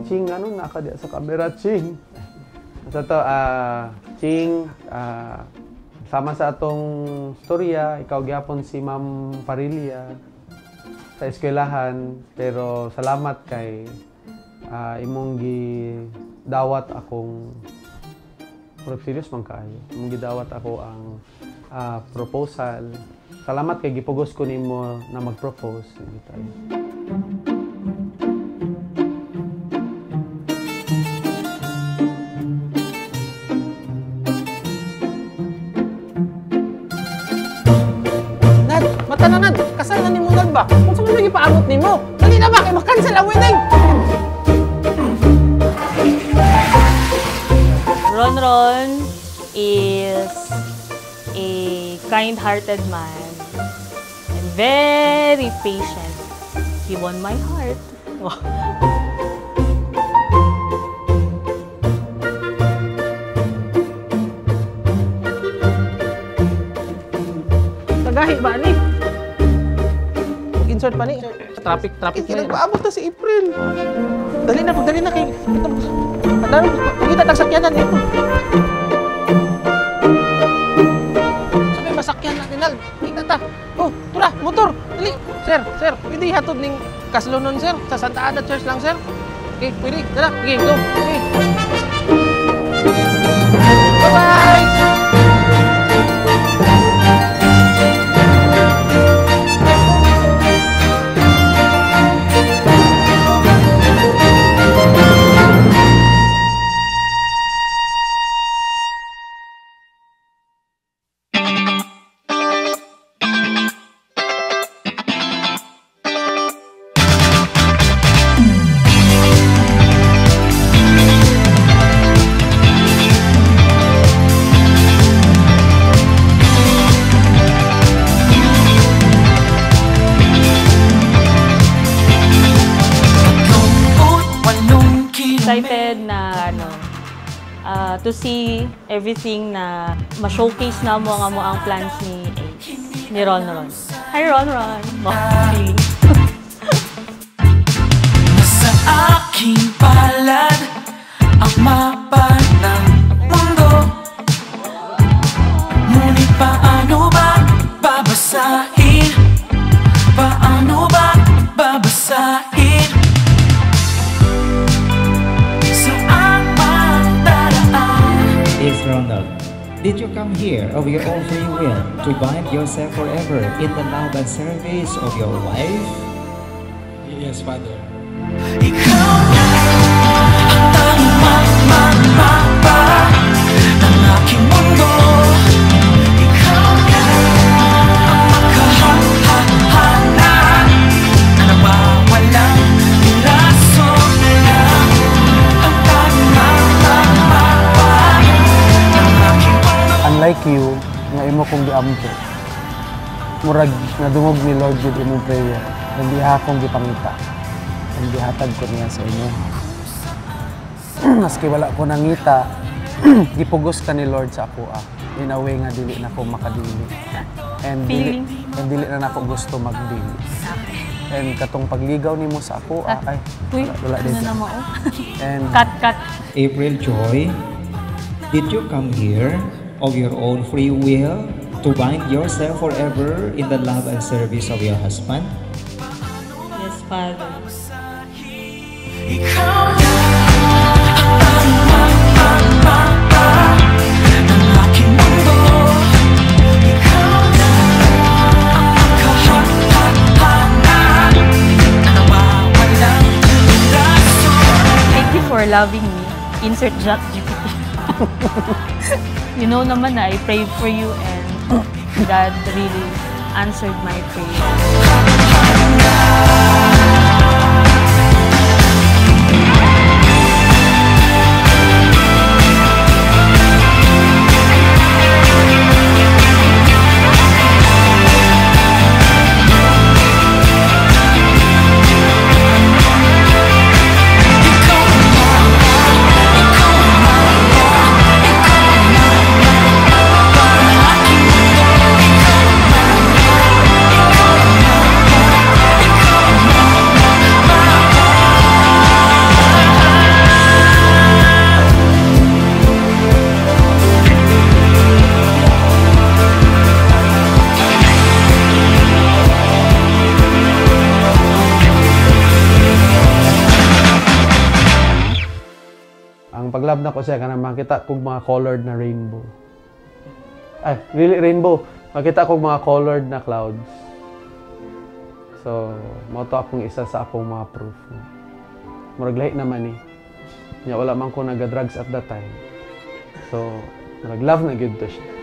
Ching, ano naka di sa camera, Ching? Ito to, Ching, sama sa atong storya, ikaw gyapon si Ma'am Parilia sa eskwelahan, pero salamat kay imong gidawat akong serious man kaayo. Imong gidawat ako ang proposal. Salamat kay gipugos ko nimo na mag-propose. Tananad, kasal na ni mo ba? Kung saan mo lagi paabot ni mo? Dali na ba? Kaya makancel ang wedding! Ronron is a kind-hearted man and very patient. He won my heart. Tagahi ba ni? Insert pa ni. Traffic na. Paabot na si April. Dali na kay. Kita nagsakyanan ito. Sabi masakyan na Rinal. Kita ta. Oh, tura, motor. Dali. Sir, pwede hatod ning Kaslunon, sir. Sa Santa Ana Church lang, sir. Okay, pwede. Dala, okay, go. Okay. Bye-bye! Excited na to see everything na ma-showcase na mo ang plans ni Ronron. Hi Ronron! Feeling. Nasa aking palad ang mapa ng mundo. Ngunit paano ba babasahin? Paano ba babasahin? Is Ronald, did you come here of your own free will to bind yourself forever in the love and service of your wife? Yes, Father. Ikaw na ang mapa ng aking mundo. Ikaw na ang makahahana na nawawalang raso na ang unlike you, nga imo kong giampo. Murag nadungog ni Lord jud imong prayer. Hindi akong gipangita. Hindi hatag ko niya sa inyo. Maski wala ko nangita, gipugos ka ni Lord sa ako. In a way nga dili na ko makadili. And dili na ako gusto magdili. And katong pagligaw nimo sa ako, ay wala din. Ano na mo? And Cut. April Joy, did you come here of your own free will to bind yourself forever in the love and service of your husband? Yes, Father. Ikaw na ang mapa ng aking mundo. Ikaw na ang makahahana na nawawalang raso. Thank you for loving me. Insert ChatGPT. You know naman na I prayed for you and God really answered my prayer. Ang paglab na ko siya, kanang makita kong mga colored na rainbow. Ay, really rainbow. Makita kong mga colored na clouds. So, mo to akong isa sa akong mga proof. Murag lahi naman Nya wala man ko naga-drugs at that time. So, murag love na gyud to siya.